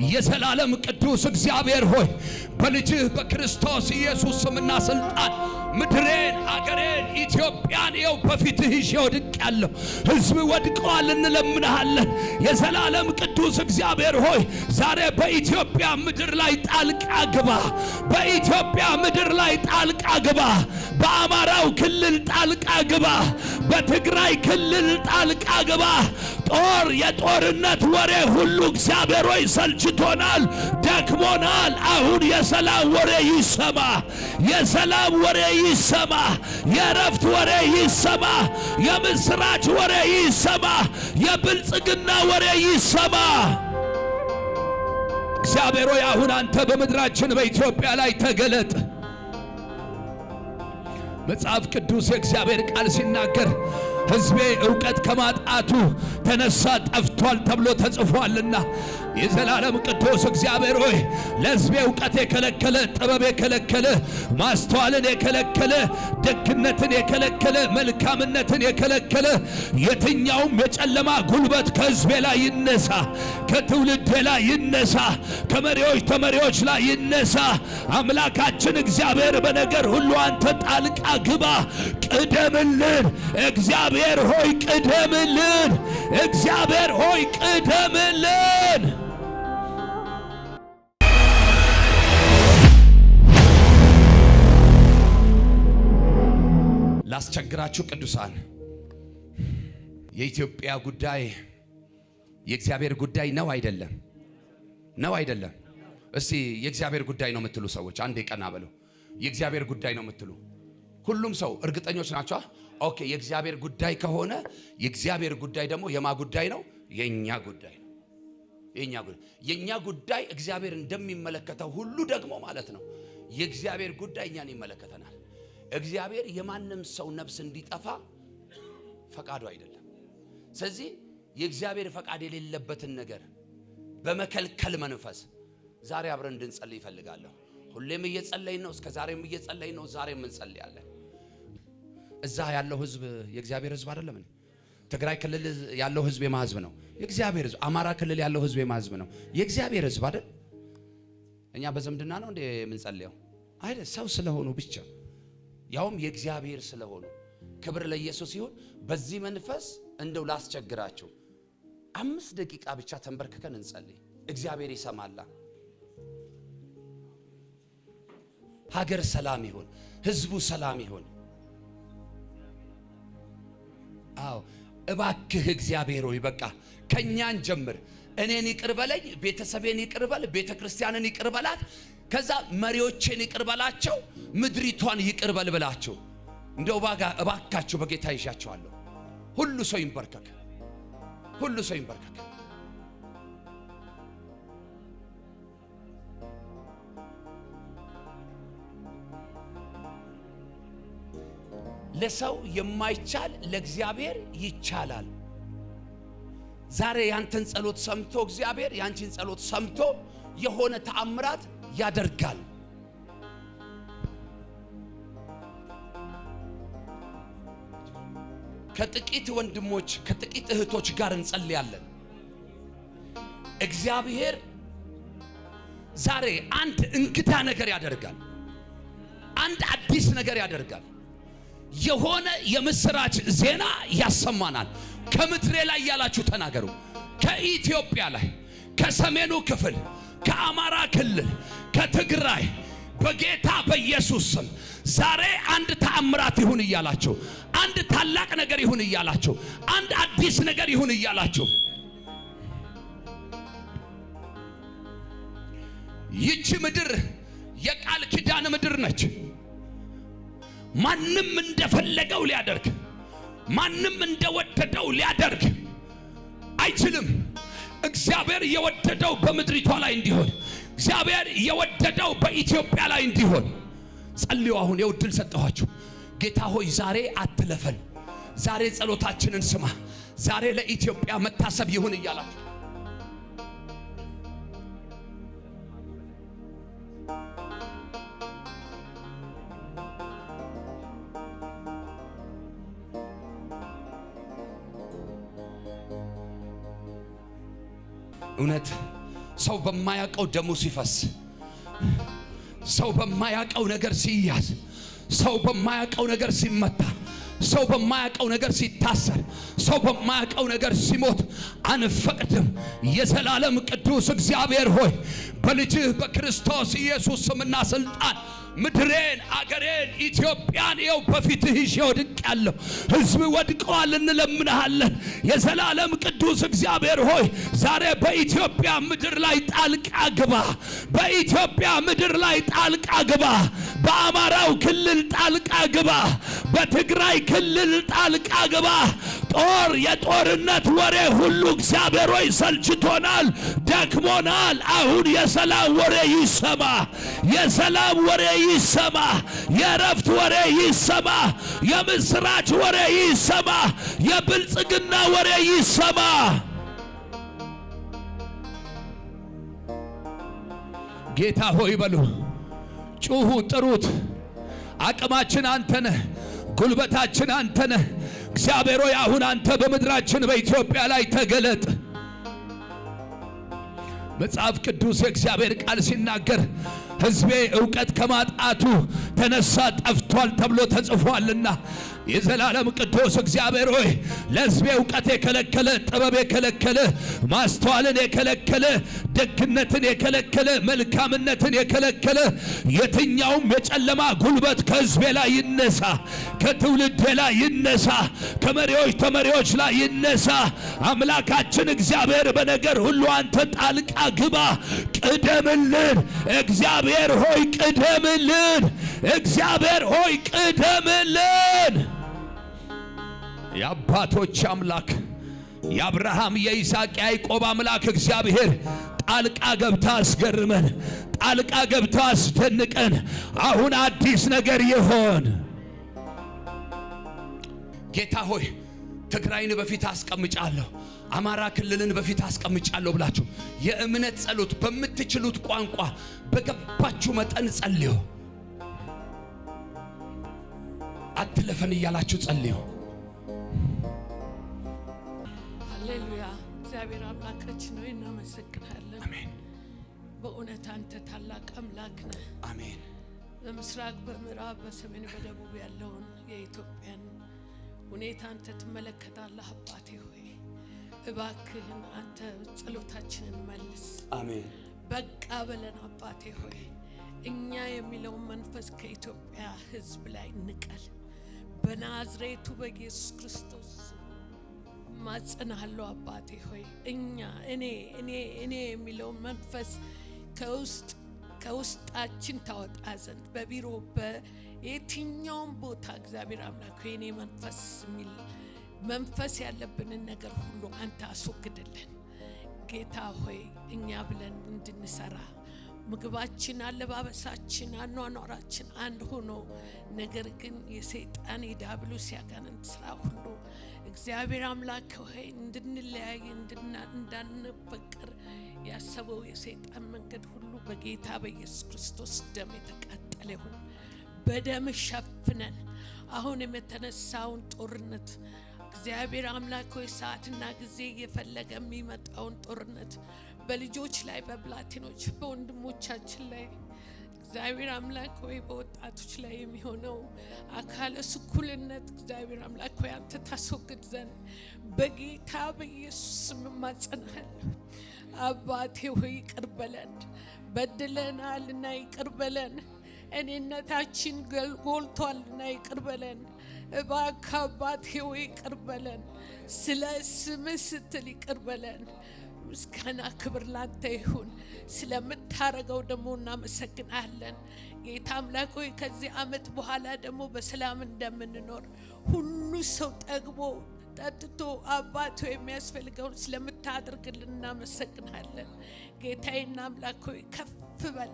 የዘላለም ቅዱስ እግዚአብሔር ሆይ በልጅህ በክርስቶስ ኢየሱስ ስምና ስልጣን ምድሬን አገሬን ኢትዮጵያን ይኸው በፊትህ ይዤ ወድቄአለሁ። ሕዝብ ወድቀዋል፣ እንለምንሃለን። የዘላለም ቅዱስ እግዚአብሔር ሆይ ዛሬ በኢትዮጵያ ምድር ላይ ጣልቃ ግባ። በኢትዮጵያ ምድር ላይ ጣልቃ ግባ። በአማራው ክልል ጣልቃ ግባ። በትግራይ ክልል ጣልቃ ግባ። የጦርነት ወሬ ሁሉ እግዚአብሔር ሆይ ሰልችቶናል፣ ደክሞናል። አሁን የሰላም ወሬ ይሰማ። የሰላም ወሬ ይሰማ። የረፍት ወሬ ይሰማ። የምስራች ወሬ ይሰማ። የብልጽግና ወሬ ይሰማ። እግዚአብሔር ሆይ አሁን አንተ በምድራችን በኢትዮጵያ ላይ ተገለጥ። መጽሐፍ ቅዱስ የእግዚአብሔር ቃል ሲናገር ሕዝቤ ዕውቀት ከማጣቱ ተነሳ ጠፍቷል ተብሎ ተጽፏልና የዘላለም ቅዱስ እግዚአብሔር ሆይ ለሕዝቤ ዕውቀት የከለከለ ጥበብ የከለከለ ማስተዋልን የከለከለ ደግነትን የከለከለ መልካምነትን የከለከለ የትኛውም የጨለማ ጉልበት ከሕዝቤ ላይ ይነሳ፣ ከትውልዴ ላይ ይነሳ፣ ከመሪዎች ተመሪዎች ላይ ይነሳ። አምላካችን እግዚአብሔር በነገር ሁሉ አንተ ጣልቃ ግባ፣ ቅደምልን። እግዚአብሔር ሆይ ቅደምልን። እግዚአብሔር ሆይ ቅደምልን። ላስቸግራችሁ ቅዱሳን፣ የኢትዮጵያ ጉዳይ የእግዚአብሔር ጉዳይ ነው አይደለም? ነው አይደለም? እስቲ የእግዚአብሔር ጉዳይ ነው የምትሉ ሰዎች አንዴ ቀና በሉ። የእግዚአብሔር ጉዳይ ነው የምትሉ ሁሉም ሰው እርግጠኞች ናቸው? ኦኬ፣ የእግዚአብሔር ጉዳይ ከሆነ የእግዚአብሔር ጉዳይ ደግሞ የማ ጉዳይ ነው? የኛ ጉዳይ ነው። የኛ ጉዳይ እግዚአብሔር እንደሚመለከተው ሁሉ ደግሞ ማለት ነው የእግዚአብሔር ጉዳይ እኛን ይመለከተናል። እግዚአብሔር የማንም ሰው ነፍስ እንዲጠፋ ፈቃዱ አይደለም። ስለዚህ የእግዚአብሔር ፈቃድ የሌለበትን ነገር በመከልከል መንፈስ ዛሬ አብረን እንድንጸልይ ይፈልጋለሁ። ሁሌም እየጸለይን ነው፣ እስከ ዛሬም እየጸለይን ነው፣ ዛሬም እንጸልያለን። እዛ ያለው ህዝብ የእግዚአብሔር ህዝብ አይደለም? ትግራይ ክልል ያለው ህዝብ የማ ህዝብ ነው? የእግዚአብሔር ህዝብ። አማራ ክልል ያለው ህዝብ የማ ህዝብ ነው? የእግዚአብሔር ህዝብ አይደል? እኛ በዝምድና ነው እንዴ የምንጸልየው? አይደል? ሰው ስለሆኑ ብቻ ያውም የእግዚአብሔር ስለሆኑ። ክብር ለኢየሱስ ይሁን። በዚህ መንፈስ እንደው ላስቸግራችሁ 5 ደቂቃ ብቻ ተንበርክከን እንጸልይ። እግዚአብሔር ይሰማላ። ሀገር ሰላም ይሁን፣ ህዝቡ ሰላም ይሁን። አዎ እባክህ እግዚአብሔር ሆይ በቃ ከኛን ጀምር። እኔን ይቅር በለኝ፣ ቤተሰቤን ይቅር በል፣ ቤተክርስቲያንን ይቅር በላት፣ ከዛ መሪዎቼን ይቅር በላቸው፣ ምድሪቷን ይቅር በል ብላችሁ እንደው እባካችሁ በጌታ ይዣቸዋለሁ። ሁሉ ሰው ይንበርከክ፣ ሁሉ ሰው ይንበርከክ። ለሰው የማይቻል ለእግዚአብሔር ይቻላል። ዛሬ ያንተን ጸሎት ሰምቶ እግዚአብሔር ያንቺን ጸሎት ሰምቶ የሆነ ተአምራት ያደርጋል። ከጥቂት ወንድሞች ከጥቂት እህቶች ጋር እንጸልያለን። እግዚአብሔር ዛሬ አንድ እንግዳ ነገር ያደርጋል። አንድ አዲስ ነገር ያደርጋል። የሆነ የምስራች ዜና ያሰማናል። ከምድሬ ላይ ያላችሁ ተናገሩ። ከኢትዮጵያ ላይ፣ ከሰሜኑ ክፍል፣ ከአማራ ክልል፣ ከትግራይ በጌታ በኢየሱስ ስም ዛሬ አንድ ተአምራት ይሁን እያላችሁ፣ አንድ ታላቅ ነገር ይሁን እያላችሁ፣ አንድ አዲስ ነገር ይሁን እያላችሁ፣ ይቺ ምድር የቃል ኪዳን ምድር ነች። ማንም እንደፈለገው ሊያደርግ፣ ማንም እንደወደደው ሊያደርግ አይችልም። እግዚአብሔር የወደደው በምድሪቷ ላይ እንዲሆን፣ እግዚአብሔር የወደደው በኢትዮጵያ ላይ እንዲሆን ጸልዩ። አሁን የውድል ሰጠኋችሁ። ጌታ ሆይ ዛሬ አትለፈን፣ ዛሬ ጸሎታችንን ስማ፣ ዛሬ ለኢትዮጵያ መታሰብ ይሁን እያላችሁ እውነት ሰው በማያውቀው ደሙ ሲፈስ፣ ሰው በማያውቀው ነገር ሲያዝ፣ ሰው በማያውቀው ነገር ሲመታ፣ ሰው በማያውቀው ነገር ሲታሰር፣ ሰው በማያውቀው ነገር ሲሞት አንፈቅድም። የዘላለም ቅዱስ እግዚአብሔር ሆይ በልጅህ በክርስቶስ ኢየሱስ ስምና ስልጣን ምድሬን አገሬን ኢትዮጵያን ይኸው በፊትህ ይዤ ወድቄአለሁ። ሕዝብ ወድቀዋል፣ እንለምንሃለን። የዘላለም ቅዱስ እግዚአብሔር ሆይ ዛሬ በኢትዮጵያ ምድር ላይ ጣልቃ ግባ። በኢትዮጵያ ምድር ላይ ጣልቃ ግባ። በአማራው ክልል ጣልቃ ግባ። በትግራይ ክልል ጣልቃ ግባ። የጦርነት ወሬ ሁሉ እግዚአብሔር ሆይ ሰልችቶናል፣ ደክሞናል። አሁን የሰላም ወሬ ይሰማ። የሰላም ወሬ ይሰማ። የረፍት ወሬ ይሰማ። የምስራች ወሬ ይሰማ። የብልጽግና ወሬ ይሰማ። ጌታ ሆይ በሉ፣ ጩሁ፣ ጥሩት። አቅማችን አንተ ነህ፣ ጉልበታችን አንተ ነህ። እግዚአብሔር ሆይ አሁን አንተ በምድራችን በኢትዮጵያ ላይ ተገለጥ። መጽሐፍ ቅዱስ የእግዚአብሔር ቃል ሲናገር ሕዝቤ ዕውቀት ከማጣቱ ተነሳ ጠፍቷል ተብሎ ተጽፏልና የዘላለም ቅዱስ እግዚአብሔር ሆይ ለሕዝቤ ዕውቀት የከለከለ፣ ጥበብ የከለከለ፣ ማስተዋልን የከለከለ፣ ደግነትን የከለከለ፣ መልካምነትን የከለከለ የትኛውም የጨለማ ጉልበት ከሕዝቤ ላይ ይነሳ፣ ከትውልዴ ላይ ይነሳ፣ ከመሪዎች ተመሪዎች ላይ ይነሳ። አምላካችን እግዚአብሔር በነገር ሁሉ አንተ ጣልቃ ግባ፣ ቅደምልን። እግዚአብሔር ሆይ ቅደምልን። እግዚአብሔር ሆይ ቅደምልን። የአባቶች አምላክ የአብርሃም የይስሐቅ የያዕቆብ አምላክ እግዚአብሔር ጣልቃ ገብታ አስገርመን፣ ጣልቃ ገብታ አስደንቀን። አሁን አዲስ ነገር ይሆን። ጌታ ሆይ ትግራይን በፊት አስቀምጫለሁ፣ አማራ ክልልን በፊት አስቀምጫለሁ ብላችሁ የእምነት ጸሎት በምትችሉት ቋንቋ በገባችሁ መጠን ጸልዩ። አትለፈን እያላችሁ ጸልዩ። ሃሌሉያ። እግዚአብሔር አምላካችን ሆይ እናመሰግናለን። አሜን። በእውነት አንተ ታላቅ አምላክ ነህ። አሜን። በምስራቅ፣ በምዕራብ፣ በሰሜን፣ በደቡብ ያለውን የኢትዮጵያን ሁኔታ አንተ ትመለከታለህ። አባቴ ሆይ እባክህን አንተ ጸሎታችንን መልስ። አሜን። በቃ በለን አባቴ ሆይ እኛ የሚለውን መንፈስ ከኢትዮጵያ ሕዝብ ላይ ንቀል። በናዝሬቱ በኢየሱስ ክርስቶስ ማጸናለሁ። አባቴ ሆይ እኔ የሚለውን መንፈስ ከውስጣችን ታወጣ ዘንድ በቢሮ በየትኛውም ቦታ እግዚአብሔር አምላክ ሆይ እኔ መንፈስ ያለብንን ነገር ሁሉ አንተ አስወግድልን። ጌታ ሆይ እኛ ብለን እንድንሰራ ምግባችን፣ አለባበሳችን፣ አኗኗራችን አንድ ሆኖ ነገር ግን የሰይጣን የዲያብሎስ ያጋንንት ስራ ሁሉ እግዚአብሔር አምላክ ሆይ እንድንለያይ እንዳንፈቅር ያሰበው የሰይጣን መንገድ ሁሉ በጌታ በኢየሱስ ክርስቶስ ደም የተቃጠለ ይሁን። በደም ሸፍነን አሁን የተነሳውን ጦርነት እግዚአብሔር አምላክ ሆይ ሰዓትና ጊዜ እየፈለገ የሚመጣውን ጦርነት በልጆች ላይ፣ በብላቴኖች፣ በወንድሞቻችን ላይ እግዚአብሔር አምላክ ሆይ በወጣቶች ላይ የሚሆነው አካለ ስኩልነት እግዚአብሔር አምላክ ሆይ አንተ ታስወግድ ዘንድ በጌታ በኢየሱስ ስም እማጸናለሁ። አባቴ ሆይ ይቅር በለን፣ በድለናልና ይቅር በለን። እኔነታችን ጎልቷልና ይቅር በለን። እባክህ አባቴ ሆይ ይቅር በለን። ስለ ስምህ ስትል ይቅር በለን። ምስጋና ክብር ላንተ ይሁን። ስለምታረገው ደግሞ እናመሰግናለን። ጌታ አምላክ ሆይ ከዚህ ዓመት በኋላ ደግሞ በሰላም እንደምንኖር ሁሉ ሰው ጠግቦ ጠጥቶ አባቶ የሚያስፈልገውን ስለምታደርግልን እናመሰግናለን። ጌታዬና አምላክ ሆይ ከፍ በል።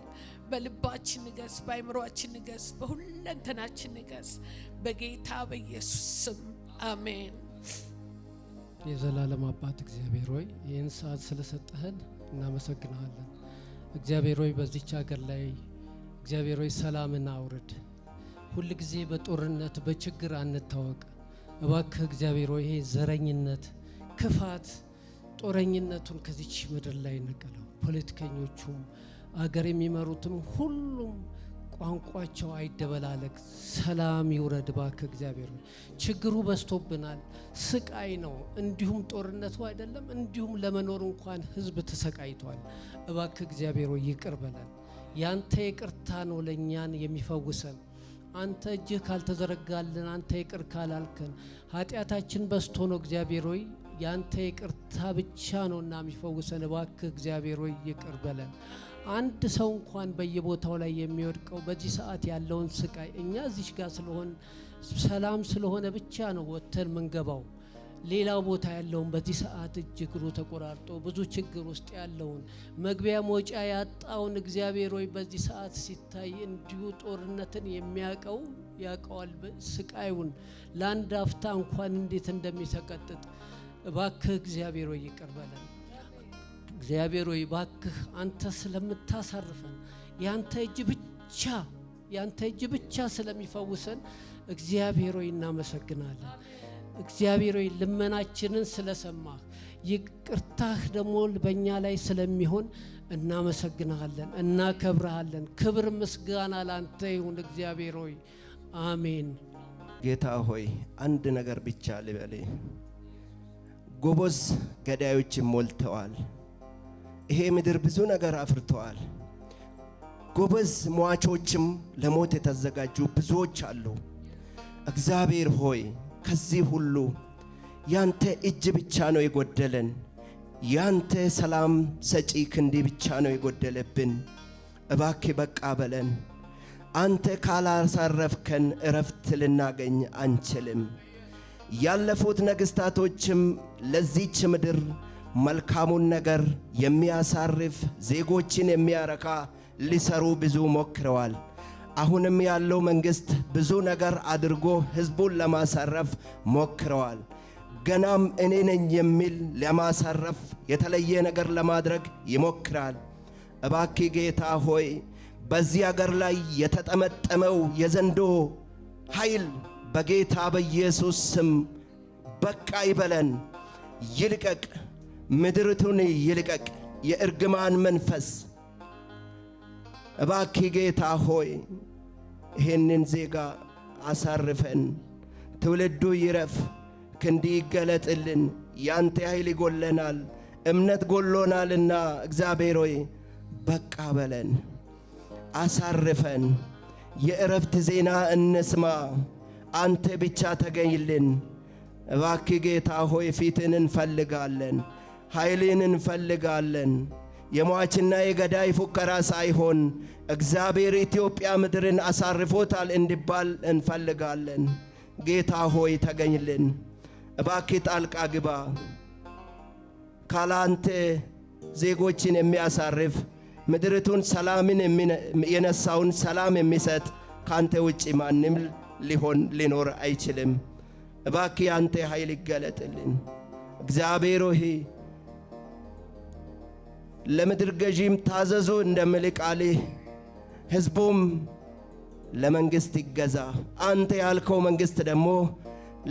በልባችን ንገስ፣ በአይምሮአችን ንገስ፣ በሁለንተናችን ንገስ። በጌታ በኢየሱስ ስም አሜን። የዘላለም አባት እግዚአብሔር ሆይ ይህን ሰዓት ስለሰጠህን እናመሰግናለን። እግዚአብሔር ሆይ በዚች ሀገር ላይ እግዚአብሔር ሆይ ሰላምን አውርድ። ሁል ጊዜ በጦርነት በችግር አንታወቅ። እባክህ እግዚአብሔር ሆይ ይሄ ዘረኝነት፣ ክፋት ጦረኝነቱን ከዚች ምድር ላይ ንቀለው። ፖለቲከኞቹም አገር የሚመሩትም ሁሉም ቋንቋቸው አይደበላለቅ፣ ሰላም ይውረድ ባክ እግዚአብሔር። ችግሩ በዝቶብናል፣ ስቃይ ነው። እንዲሁም ጦርነቱ አይደለም እንዲሁም ለመኖር እንኳን ህዝብ ተሰቃይቷል። እባክ እግዚአብሔር ይቅር በለን። ያንተ ይቅርታ ነው ለኛን የሚፈውሰን። አንተ እጅህ ካልተዘረጋልን፣ አንተ ይቅር ካላልከን ኃጢአታችን በዝቶ ነው እግዚአብሔር ሆይ። ያንተ ይቅርታ ብቻ ነውና የሚፈውሰን። እባክ እግዚአብሔር ሆይ ይቅር በለን። አንድ ሰው እንኳን በየቦታው ላይ የሚወድቀው በዚህ ሰዓት ያለውን ስቃይ እኛ እዚህ ጋር ስለሆን ሰላም ስለሆነ ብቻ ነው ወተን መንገባው። ሌላው ቦታ ያለውን በዚህ ሰዓት እጅግሩ ተቆራርጦ ብዙ ችግር ውስጥ ያለውን መግቢያ መውጫ ያጣውን እግዚአብሔር ሆይ በዚህ ሰዓት ሲታይ እንዲሁ ጦርነትን የሚያቀው ያቀዋል ስቃዩን ለአንድ አፍታ እንኳን እንዴት እንደሚሰቀጥጥ። እባክህ እግዚአብሔር ሆይ ይቅር በለን። እግዚአብሔር ሆይ ባክህ አንተ ስለምታሳርፈን ያንተ እጅ ብቻ ስለሚፈውሰን እግዚአብሔር ሆይ እናመሰግናለን። እግዚአብሔር ሆይ ልመናችንን ስለሰማህ ይቅርታህ ደግሞ በእኛ ላይ ስለሚሆን እናመሰግናለን፣ እናከብረሃለን። ክብር ምስጋና ላንተ ይሁን እግዚአብሔር ሆይ አሜን። ጌታ ሆይ አንድ ነገር ብቻ ልበል። ጎበዝ ገዳዮች ሞልተዋል። ይሄ ምድር ብዙ ነገር አፍርተዋል። ጎበዝ ሟቾችም ለሞት የተዘጋጁ ብዙዎች አሉ። እግዚአብሔር ሆይ ከዚህ ሁሉ ያንተ እጅ ብቻ ነው የጎደለን። ያንተ ሰላም ሰጪ ክንድ ብቻ ነው የጎደለብን። እባክህ በቃ በለን። አንተ ካላሳረፍከን እረፍት ልናገኝ አንችልም። ያለፉት ነገስታቶችም ለዚች ምድር መልካሙን ነገር የሚያሳርፍ ዜጎችን የሚያረካ ሊሰሩ ብዙ ሞክረዋል። አሁንም ያለው መንግስት ብዙ ነገር አድርጎ ህዝቡን ለማሳረፍ ሞክረዋል። ገናም እኔ ነኝ የሚል ለማሳረፍ የተለየ ነገር ለማድረግ ይሞክራል። እባክህ ጌታ ሆይ በዚህ አገር ላይ የተጠመጠመው የዘንዶ ኃይል በጌታ በኢየሱስ ስም በቃ ይበለን፣ ይልቀቅ፣ ምድርቱን ይልቀቅ። የእርግማን መንፈስ እባክህ ጌታ ሆይ ይህንን ዜጋ አሳርፈን፣ ትውልዱ ይረፍ፣ ክንዲ ይገለጥልን። ያንተ ኃይል ይጎለናል፣ እምነት ጎሎናልና እግዚአብሔር ሆይ በቃ በለን፣ አሳርፈን። የእረፍት ዜና እንስማ፣ አንተ ብቻ ተገኝልን። እባክህ ጌታ ሆይ ፊትን እንፈልጋለን፣ ኃይልን እንፈልጋለን። የሟችና የገዳይ ፉከራ ሳይሆን እግዚአብሔር ኢትዮጵያ ምድርን አሳርፎታል እንዲባል እንፈልጋለን። ጌታ ሆይ ተገኝልን፣ እባክህ ጣልቃ ግባ። ካላንተ ዜጎችን የሚያሳርፍ ምድርቱን ሰላምን የነሳውን ሰላም የሚሰጥ ካንተ ውጪ ማንም ሊኖር አይችልም። እባክህ አንተ ኃይል ይገለጥልን። እግዚአብሔር ሆይ ለምድር ገዢም ታዘዙ እንደሚል ቃልህ ሕዝቡም ለመንግስት ይገዛ። አንተ ያልከው መንግስት ደግሞ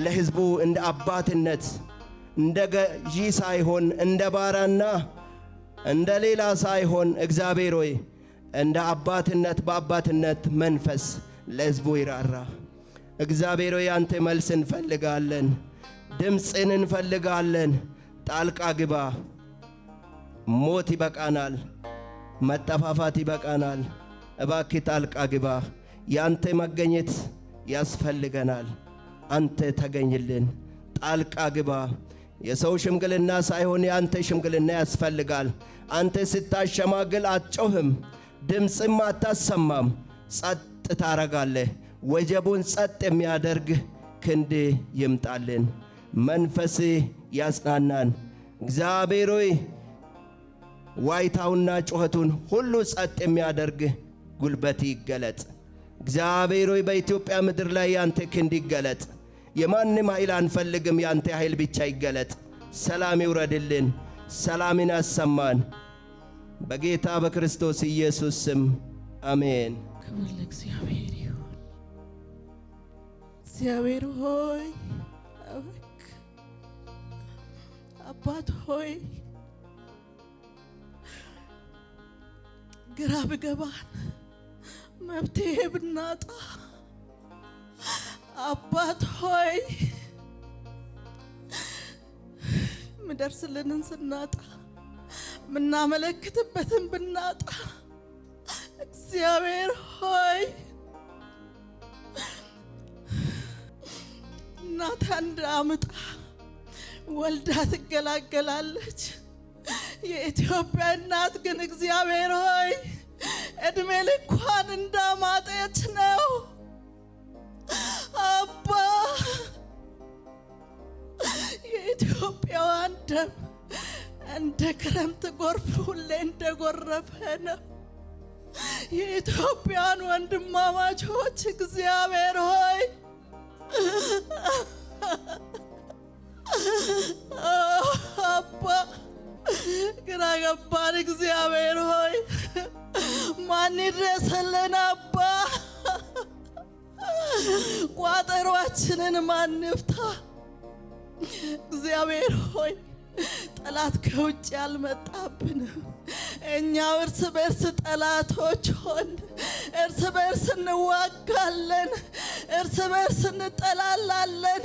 ለሕዝቡ እንደ አባትነት እንደ ገዢ ሳይሆን እንደ ባራና እንደ ሌላ ሳይሆን እግዚአብሔር ሆይ እንደ አባትነት በአባትነት መንፈስ ለሕዝቡ ይራራ። እግዚአብሔር ሆይ አንተ መልስ እንፈልጋለን፣ ድምፅን እንፈልጋለን። ጣልቃ ግባ። ሞት ይበቃናል፣ መጠፋፋት ይበቃናል። እባክህ ጣልቃ ግባ። ያንተ መገኘት ያስፈልገናል። አንተ ተገኝልን፣ ጣልቃ ግባ። የሰው ሽምግልና ሳይሆን ያንተ ሽምግልና ያስፈልጋል። አንተ ስታሸማግል አትጮህም፣ ድምፅም አታሰማም፣ ጸጥ ታረጋለህ። ወጀቡን ጸጥ የሚያደርግ ክንድ ይምጣልን፣ መንፈስ ያጽናናን። እግዚአብሔር ሆይ ዋይታውና ጩኸቱን ሁሉ ጸጥ የሚያደርግ ጉልበት ይገለጥ። እግዚአብሔር ሆይ በኢትዮጵያ ምድር ላይ ያንተ ክንድ ይገለጥ። የማንም ኃይል አንፈልግም፣ ያንተ ኃይል ብቻ ይገለጥ። ሰላም ይውረድልን፣ ሰላምን አሰማን። በጌታ በክርስቶስ ኢየሱስ ስም አሜን። ክብር ለእግዚአብሔር ይሁን። እግዚአብሔር ሆይ አባት ሆይ ግራ ብገባን መፍትሄ ብናጣ አባት ሆይ ምደርስልንን ስናጣ ምናመለክትበትን ብናጣ እግዚአብሔር ሆይ እናት አንድ አምጣ ወልዳ ትገላገላለች። የኢትዮጵያ እናት ግን እግዚአብሔር ሆይ እድሜ ልኳን እንዳማጠች ነው። አባ የኢትዮጵያውያን ደም እንደ ክረምት ጎርፍ ሁሌ እንደጎረፈ ነው። የኢትዮጵያን ወንድማማቾች እግዚአብሔር ሆይ አባ ግራ ገባን። እግዚአብሔር ሆይ ማን ይድረስልን? አባ ቋጠሯችንን ማን ይፍታ? እግዚአብሔር ሆይ ጠላት ከውጭ ያልመጣብንም እኛው እርስ በርስ ጠላቶች ሆን እርስ በርስ እንዋጋለን፣ እርስ በርስ እንጠላላለን፣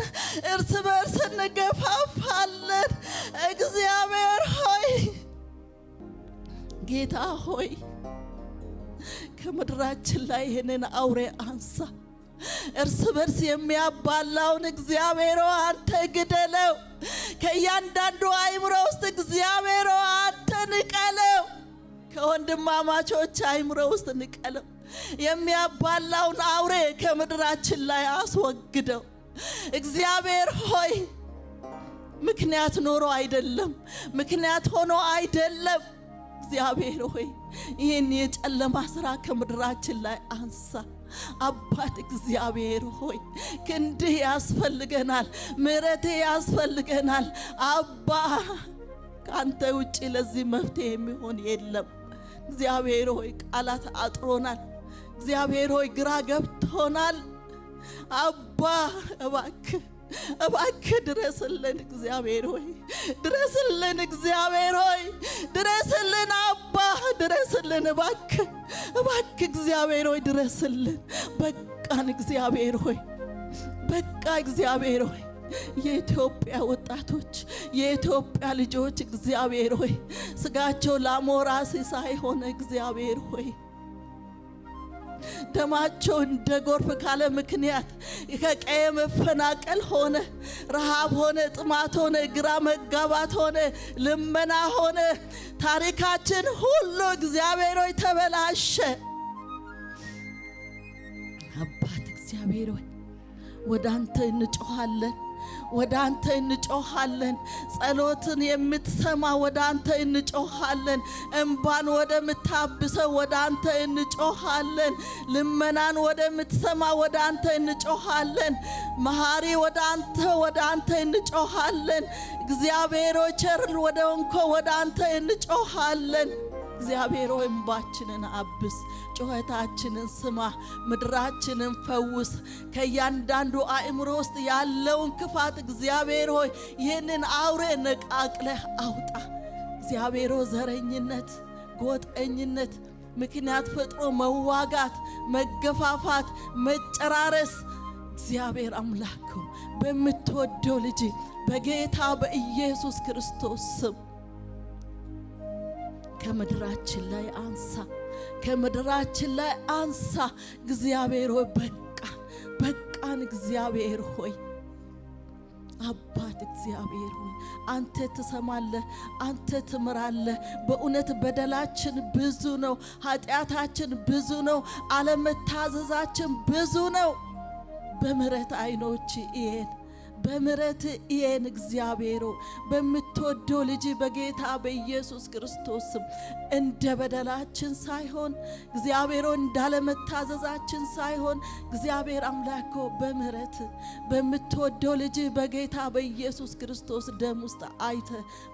እርስ በርስ እንገፋፋለን። እግዚአብሔር ሆይ ጌታ ሆይ ከምድራችን ላይ ይህንን አውሬ አንሳ። እርስ በርስ የሚያባላውን እግዚአብሔር አንተ ግደለው። ከእያንዳንዱ አእምሮ ውስጥ እግዚአብሔር አንተ ንቀለው። ከወንድማማቾች አእምሮ ውስጥ ንቀለው። የሚያባላውን አውሬ ከምድራችን ላይ አስወግደው። እግዚአብሔር ሆይ ምክንያት ኖሮ አይደለም፣ ምክንያት ሆኖ አይደለም። እግዚአብሔር ሆይ ይህን የጨለማ ስራ ከምድራችን ላይ አንሳ። አባት እግዚአብሔር ሆይ ክንድህ ያስፈልገናል፣ ምሕረትህ ያስፈልገናል። አባ ካንተ ውጪ ለዚህ መፍትሄ የሚሆን የለም። እግዚአብሔር ሆይ ቃላት አጥሮናል። እግዚአብሔር ሆይ ግራ ገብቶናል። አባ እባክህ ድረስልን። እግዚአብሔር ሆይ ድረስልን። እግዚአብሔር ሆይ ድረስልን። አባ ድረስልን። እባክህ እግዚአብሔር ሆይ ድረስልን። በቃን እግዚአብሔር ሆይ በቃ። እግዚአብሔር ሆይ የኢትዮጵያ ወጣቶች የኢትዮጵያ ልጆች እግዚአብሔር ሆይ ስጋቸው ላሞራ ሲሳይ ሆነ። እግዚአብሔር ሆይ ደማቸው እንደ ጎርፍ ካለ ምክንያት ከቀየ መፈናቀል ሆነ፣ ረሃብ ሆነ፣ ጥማት ሆነ፣ ግራ መጋባት ሆነ፣ ልመና ሆነ። ታሪካችን ሁሉ እግዚአብሔር ሆይ ተበላሸ። አባት እግዚአብሔር ሆይ ወደ አንተ እንጮኻለን፣ ወደ አንተ እንጮኻለን። ጸሎትን የምትሰማ ወደ አንተ እንጮኻለን። እንባን ወደ ምታብሰው ወደ አንተ እንጮኻለን። ልመናን ወደ ምትሰማ ወደ አንተ እንጮኻለን። መሐሪ ወደ አንተ እንጮኻለን። እግዚአብሔር ሆይ ቸር ወደ ሆንኮ ወደ አንተ እንጮኻለን። እግዚአብሔር ሆይ እንባችንን አብስ፣ ጩኸታችንን ስማ፣ ምድራችንን ፈውስ። ከእያንዳንዱ አእምሮ ውስጥ ያለውን ክፋት እግዚአብሔር ሆይ ይህንን አውሬ ነቃቅለህ አውጣ። እግዚአብሔር ሆይ ዘረኝነት፣ ጎጠኝነት፣ ምክንያት ፈጥሮ መዋጋት፣ መገፋፋት፣ መጨራረስ እግዚአብሔር አምላክ በምትወደው ልጅ በጌታ በኢየሱስ ክርስቶስ ስም ከምድራችን ላይ አንሳ፣ ከምድራችን ላይ አንሳ። እግዚአብሔር ሆይ በቃን። እግዚአብሔር ሆይ አባት እግዚአብሔር ሆይ አንተ ትሰማለህ፣ አንተ ትምራለህ። በእውነት በደላችን ብዙ ነው፣ ኃጢአታችን ብዙ ነው፣ አለመታዘዛችን ብዙ ነው። በምህረት አይኖች ይሄን በምህረት ይሄን እግዚአብሔር በምትወደው ልጅ በጌታ በኢየሱስ ክርስቶስ እንደ በደላችን ሳይሆን እግዚአብሔር እንዳለመታዘዛችን ሳይሆን እግዚአብሔር አምላክ በምህረት በምትወደው ልጅ በጌታ በኢየሱስ ክርስቶስ ደም ውስጥ አይተ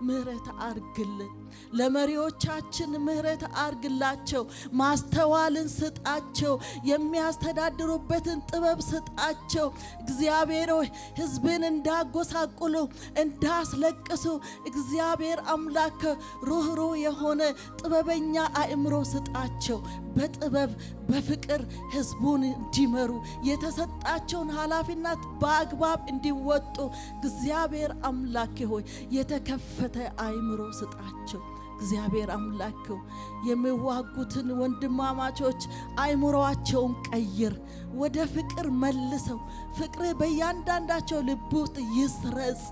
ምህረት አርግልን። ለመሪዎቻችን ምህረት አርግላቸው፣ ማስተዋልን ስጣቸው፣ የሚያስተዳድሩበትን ጥበብ ስጣቸው። እግዚአብሔር ህዝብን ሕዝብን እንዳጎሳቁሉ እንዳስለቅሱ እግዚአብሔር አምላክ ሩህሩህ የሆነ ጥበበኛ አእምሮ ስጣቸው። በጥበብ በፍቅር ሕዝቡን እንዲመሩ የተሰጣቸውን ኃላፊነት በአግባብ እንዲወጡ እግዚአብሔር አምላክ ሆይ የተከፈተ አእምሮ ስጣቸው። እግዚአብሔር አምላክ የሚዋጉትን ወንድማማቾች አእምሮአቸውን ቀይር፣ ወደ ፍቅር መልሰው፣ ፍቅር በእያንዳንዳቸው ልብ ውስጥ ይስረጽ።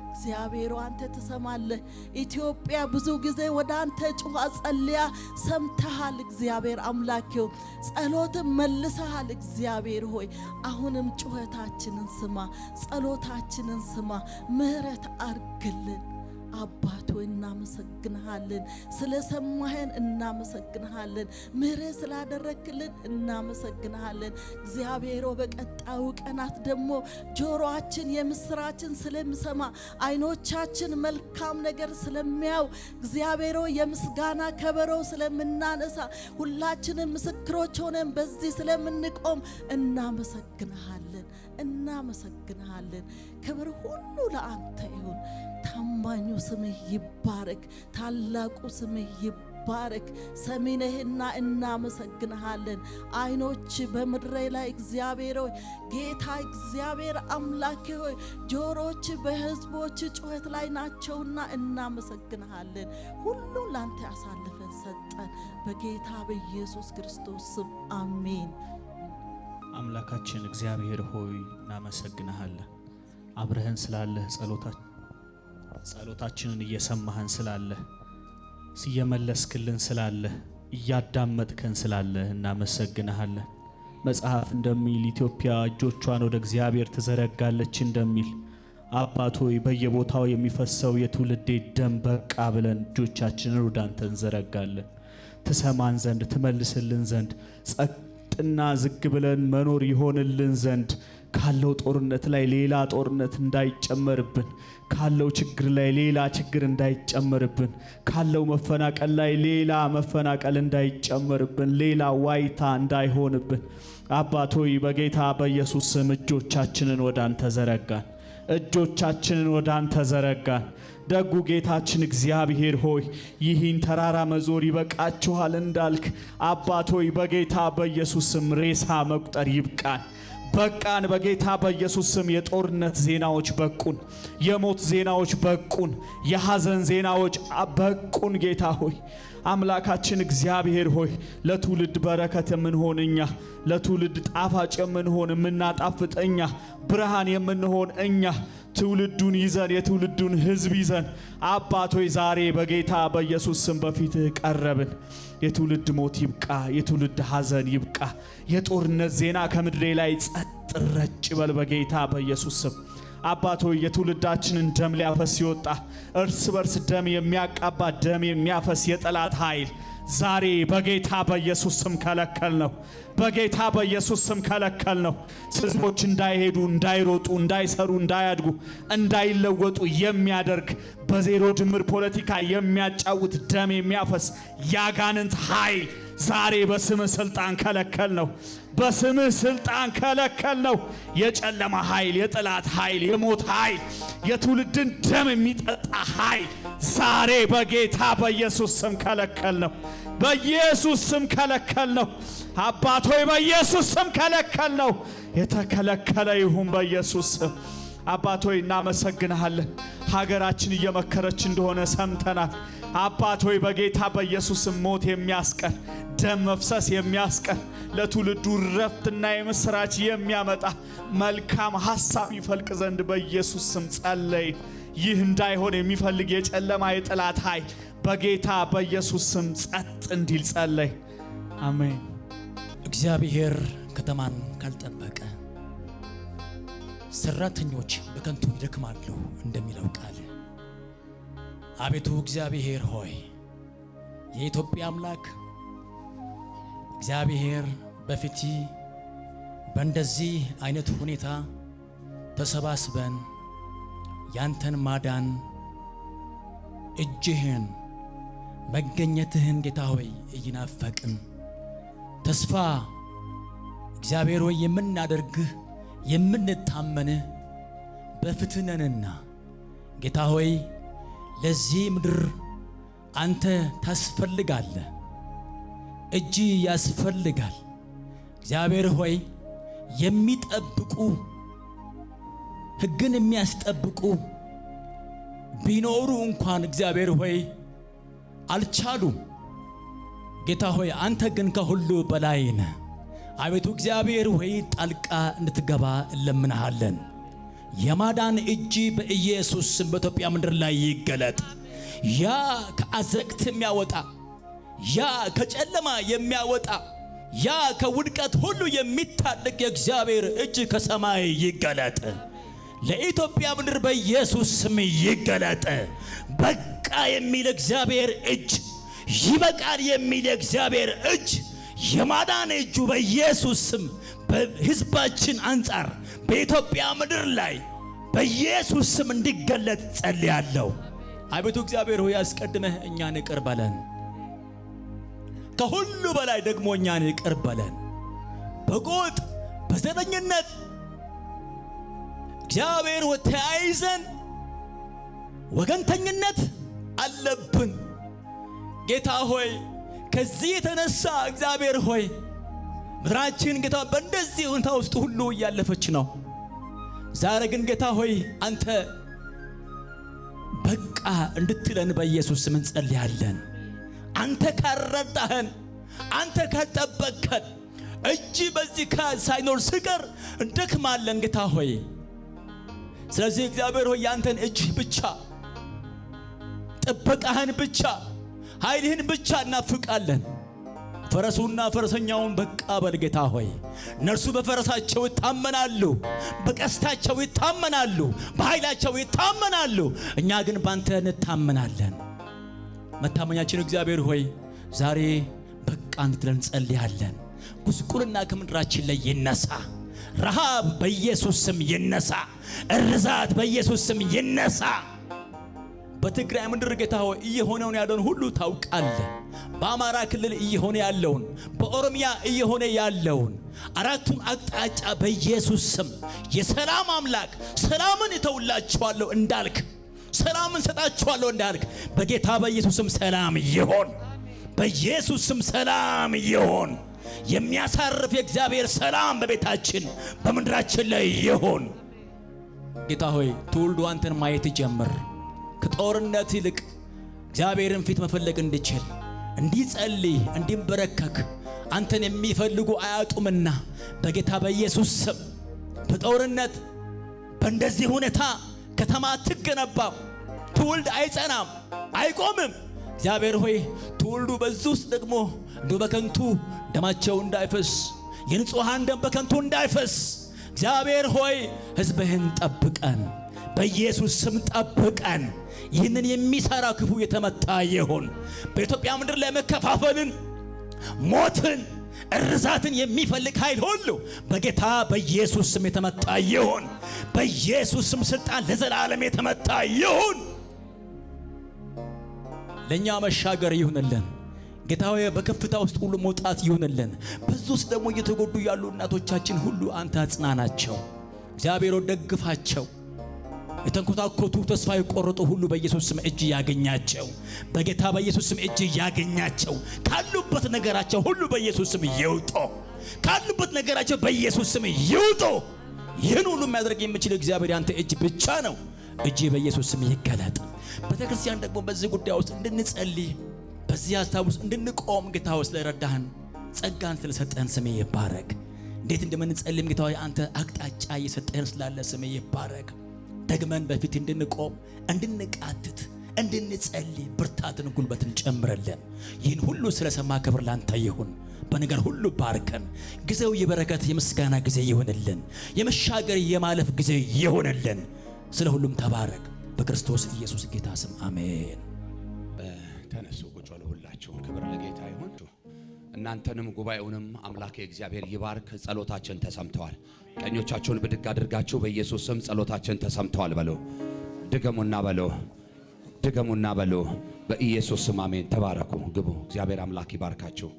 እግዚአብሔር አንተ ትሰማለህ። ኢትዮጵያ ብዙ ጊዜ ወደ አንተ ጩኻ ጸልያ ሰምተሃል። እግዚአብሔር አምላኬው ጸሎትን መልሰሃል። እግዚአብሔር ሆይ አሁንም ጩኸታችንን ስማ፣ ጸሎታችንን ስማ፣ ምህረት አርግልን። አባት ሆይ እናመሰግንሃለን። ስለሰማህን እናመሰግንሃለን። ምህረት ስላደረክልን እናመሰግንሃለን። እግዚአብሔር በቀጣዩ ቀናት ደግሞ ጆሮአችን የምስራችን ስለሚሰማ አይኖቻችን መልካም ነገር ስለሚያው እግዚአብሔር የምስጋና ከበሮ ስለምናነሳ ሁላችንም ምስክሮች ሆነን በዚህ ስለምንቆም እናመሰግንሃለን። እናመሰግንሃለን። ክብር ሁሉ ለአንተ ይሁን። ታማኙ ስምህ ይባረክ። ታላቁ ስምህ ይባረክ። ሰሚነህና እናመሰግንሃለን። አይኖች በምድሬ ላይ እግዚአብሔር ሆይ ጌታ እግዚአብሔር አምላክ ሆይ ጆሮች በህዝቦች ጩኸት ላይ ናቸውና እናመሰግንሃለን። ሁሉ ላንተ አሳልፈን ሰጠን በጌታ በኢየሱስ ክርስቶስ ስም አሜን። አምላካችን እግዚአብሔር ሆይ እናመሰግንሃለን። አብረህን ስላለህ ጸሎታችንን እየሰማህን ስላለህ እየመለስክልን ስላለህ እያዳመጥከን ስላለህ እናመሰግንሃለን። መጽሐፍ እንደሚል ኢትዮጵያ እጆቿን ወደ እግዚአብሔር ትዘረጋለች እንደሚል አባት ሆይ በየቦታው የሚፈሰው የትውልዴ ደም በቃ ብለን እጆቻችንን ወደ አንተ እንዘረጋለን። ትሰማን ዘንድ ትመልስልን ዘንድ ጸጥና ዝግ ብለን መኖር ይሆንልን ዘንድ ካለው ጦርነት ላይ ሌላ ጦርነት እንዳይጨመርብን፣ ካለው ችግር ላይ ሌላ ችግር እንዳይጨመርብን፣ ካለው መፈናቀል ላይ ሌላ መፈናቀል እንዳይጨመርብን፣ ሌላ ዋይታ እንዳይሆንብን አባት ሆይ በጌታ በኢየሱስ ስም እጆቻችንን ወደ አንተ ዘረጋን። እጆቻችንን ወደ አንተ ዘረጋን። ደጉ ጌታችን እግዚአብሔር ሆይ ይህን ተራራ መዞር ይበቃችኋል እንዳልክ አባት ሆይ በጌታ በኢየሱስ ስም ሬሳ መቁጠር ይብቃን። በቃን። በጌታ በኢየሱስ ስም የጦርነት ዜናዎች በቁን፣ የሞት ዜናዎች በቁን፣ የሐዘን ዜናዎች በቁን። ጌታ ሆይ አምላካችን እግዚአብሔር ሆይ ለትውልድ በረከት የምንሆን እኛ፣ ለትውልድ ጣፋጭ የምንሆን የምናጣፍጥ እኛ፣ ብርሃን የምንሆን እኛ ትውልዱን ይዘን የትውልዱን ሕዝብ ይዘን አባት ሆይ ዛሬ በጌታ በኢየሱስ ስም በፊትህ ቀረብን። የትውልድ ሞት ይብቃ፣ የትውልድ ሐዘን ይብቃ። የጦርነት ዜና ከምድሬ ላይ ጸጥ ረጭ በል በጌታ በኢየሱስ ስም። አባት ሆይ የትውልዳችንን ደም ሊያፈስ ይወጣ እርስ በርስ ደም የሚያቃባ ደም የሚያፈስ የጠላት ኃይል ዛሬ በጌታ በኢየሱስ ስም ከለከል ነው። በጌታ በኢየሱስ ስም ከለከል ነው። ሕዝቦች እንዳይሄዱ፣ እንዳይሮጡ፣ እንዳይሰሩ፣ እንዳያድጉ፣ እንዳይለወጡ የሚያደርግ በዜሮ ድምር ፖለቲካ የሚያጫውት ደም የሚያፈስ ያጋንንት ኃይል ዛሬ በስምህ ስልጣን ከለከል ነው። በስምህ ስልጣን ከለከል ነው። የጨለማ ኃይል፣ የጠላት ኃይል፣ የሞት ኃይል፣ የትውልድን ደም የሚጠጣ ኃይል ዛሬ በጌታ በኢየሱስ ስም ከለከል ነው። በኢየሱስ ስም ከለከል ነው። አባት ሆይ በኢየሱስ ስም ከለከል ነው። የተከለከለ ይሁን በኢየሱስ ስም። አባት ሆይ እናመሰግንሃለን። ሀገራችን እየመከረች እንደሆነ ሰምተናል። አባት ሆይ በጌታ በኢየሱስ ስም ሞት የሚያስቀር ደም መፍሰስ የሚያስቀር ለትውልዱ ረፍትና የምስራች የሚያመጣ መልካም ሐሳብ ይፈልቅ ዘንድ በኢየሱስ ስም ጸለይ። ይህ እንዳይሆን የሚፈልግ የጨለማ የጠላት ኃይል በጌታ በኢየሱስ ስም ጸጥ እንዲል ጸለይ። አሜን። እግዚአብሔር ከተማን ካልጠበቀ ሰራተኞች በከንቱ ይደክማሉ እንደሚለው ቃል አቤቱ እግዚአብሔር ሆይ የኢትዮጵያ አምላክ እግዚአብሔር በፊት በእንደዚህ አይነት ሁኔታ ተሰባስበን ያንተን ማዳን እጅህን መገኘትህን ጌታ ሆይ እይናፈቅን ተስፋ እግዚአብሔር ሆይ የምናደርግህ የምንታመንህ በፊትህ ነንና ጌታ ሆይ ለዚህ ምድር አንተ ታስፈልጋለህ፣ እጅ ያስፈልጋል። እግዚአብሔር ሆይ የሚጠብቁ ሕግን የሚያስጠብቁ ቢኖሩ እንኳን እግዚአብሔር ሆይ አልቻሉም። ጌታ ሆይ አንተ ግን ከሁሉ በላይ ነህ። አቤቱ እግዚአብሔር ሆይ ጣልቃ እንድትገባ እንለምንሃለን። የማዳን እጅ በኢየሱስ ስም በኢትዮጵያ ምድር ላይ ይገለጥ። ያ ከአዘቅት የሚያወጣ፣ ያ ከጨለማ የሚያወጣ፣ ያ ከውድቀት ሁሉ የሚታደግ የእግዚአብሔር እጅ ከሰማይ ይገለጥ። ለኢትዮጵያ ምድር በኢየሱስ ስም ይገለጥ። በቃ የሚል እግዚአብሔር እጅ፣ ይበቃል የሚል እግዚአብሔር እጅ፣ የማዳን እጁ በኢየሱስ ስም በሕዝባችን አንጻር በኢትዮጵያ ምድር ላይ በኢየሱስ ስም እንዲገለጥ ጸልያለሁ። አቤቱ እግዚአብሔር ሆይ አስቀድመህ እኛን ይቅር በለን። ከሁሉ በላይ ደግሞ እኛን ይቅር በለን። በጎጥ በዘረኝነት እግዚአብሔር ሆይ ተያይዘን ወገንተኝነት አለብን። ጌታ ሆይ ከዚህ የተነሳ እግዚአብሔር ሆይ ምድራችን ጌታ በእንደዚህ ሁኔታ ውስጥ ሁሉ እያለፈች ነው። ዛሬ ግን ጌታ ሆይ አንተ በቃ እንድትለን በኢየሱስ ስም እንጸልያለን። አንተ ካረዳህን፣ አንተ ካልጠበቅከን እጅ በዚህ ሳይኖር ስቀር እንደክማለን ጌታ ሆይ። ስለዚህ እግዚአብሔር ሆይ ያንተን እጅ ብቻ፣ ጥበቃህን ብቻ፣ ኃይልህን ብቻ እናፍቃለን። ፈረሱና ፈረሰኛውን በቃ በል ጌታ ሆይ። እነርሱ በፈረሳቸው ይታመናሉ፣ በቀስታቸው ይታመናሉ፣ በኃይላቸው ይታመናሉ። እኛ ግን ባንተ እንታመናለን። መታመኛችን እግዚአብሔር ሆይ ዛሬ በቃ እንድትለን ጸልያለን። ጉስቁልና ከምድራችን ላይ ይነሳ። ረሃብ በኢየሱስ ስም ይነሳ። እርዛት በኢየሱስ ስም ይነሳ። በትግራይ ምድር ጌታ ሆይ እየሆነውን ያለውን ሁሉ ታውቃለህ። በአማራ ክልል እየሆነ ያለውን፣ በኦሮሚያ እየሆነ ያለውን አራቱም አቅጣጫ በኢየሱስ ስም የሰላም አምላክ ሰላምን እተውላችኋለሁ እንዳልክ፣ ሰላምን ሰጣችኋለሁ እንዳልክ በጌታ በኢየሱስ ስም ሰላም ይሆን። በኢየሱስ ስም ሰላም ይሆን። የሚያሳርፍ የእግዚአብሔር ሰላም በቤታችን በምድራችን ላይ ይሆን። ጌታ ሆይ ትውልዱ አንተን ማየት ይጀምር። ከጦርነት ይልቅ እግዚአብሔርን ፊት መፈለግ እንዲችል፣ እንዲጸልይ፣ እንዲንበረከክ አንተን የሚፈልጉ አያጡምና በጌታ በኢየሱስ ስም በጦርነት በእንደዚህ ሁኔታ ከተማ አትገነባም፣ ትውልድ አይጸናም፣ አይቆምም። እግዚአብሔር ሆይ ትውልዱ በዚህ ውስጥ ደግሞ እንዲሁ በከንቱ ደማቸው እንዳይፈስ፣ የንጹሐን ደም በከንቱ እንዳይፈስ እግዚአብሔር ሆይ ሕዝብህን ጠብቀን፣ በኢየሱስ ስም ጠብቀን። ይህንን የሚሰራ ክፉ የተመታ ይሁን። በኢትዮጵያ ምድር ላይ መከፋፈልን፣ ሞትን፣ እርዛትን የሚፈልግ ኃይል ሁሉ በጌታ በኢየሱስ ስም የተመታ ይሁን። በኢየሱስ ስም ስልጣን ለዘላለም የተመታ ይሁን። ለኛ መሻገር ይሁንልን ጌታ ሆይ። በከፍታ ውስጥ ሁሉ መውጣት ይሁንልን። በዚህ ውስጥ ደግሞ እየተጎዱ ያሉ እናቶቻችን ሁሉ አንተ አጽናናቸው። እግዚአብሔር ደግፋቸው። የተንኮታኮቱ ተስፋ የቆረጡ ሁሉ በኢየሱስ ስም እጅ ያገኛቸው። በጌታ በኢየሱስ ስም እጅ ያገኛቸው። ካሉበት ነገራቸው ሁሉ በኢየሱስ ስም ይውጡ። ካሉበት ነገራቸው በኢየሱስ ስም ይውጡ። ይህን ሁሉ የሚያደርግ የሚችል እግዚአብሔር ያንተ እጅ ብቻ ነው። እጅ በኢየሱስ ስም ይገለጥ። ቤተክርስቲያን ደግሞ በዚህ ጉዳይ ውስጥ እንድንጸልይ፣ በዚህ ሐሳብ ውስጥ እንድንቆም ጌታ ሆይ ስለረዳህን፣ ጸጋን ስለሰጠህን ስሜ ይባረክ። እንዴት እንደምንጸልይም ጌታ ሆይ አንተ አቅጣጫ እየሰጠህን ስላለ ስሜ ይባረክ። ደግመን በፊት እንድንቆም፣ እንድንቃትት፣ እንድንጸልይ ብርታትን፣ ጉልበትን ጨምረልን። ይህን ሁሉ ስለሰማ ክብር ላንተ ይሁን። በነገር ሁሉ ባርከን። ጊዜው የበረከት የምስጋና ጊዜ ይሁንልን። የመሻገር የማለፍ ጊዜ ይሁንልን። ስለ ሁሉም ተባረክ። በክርስቶስ ኢየሱስ ጌታ ስም አሜን። ተነሱ፣ ቁጭ በሉ። ሁላችሁም ክብር ለጌታ ይሁን። እናንተንም ጉባኤውንም አምላክ እግዚአብሔር ይባርክ። ጸሎታችን ተሰምተዋል። ቀኞቻችሁን ብድግ አድርጋችሁ በኢየሱስ ስም ጸሎታችን ተሰምተዋል በሉ። ድገሙና በሉ። ድገሙና በሉ። በኢየሱስ ስም አሜን። ተባረኩ። ግቡ። እግዚአብሔር አምላክ ይባርካችሁ።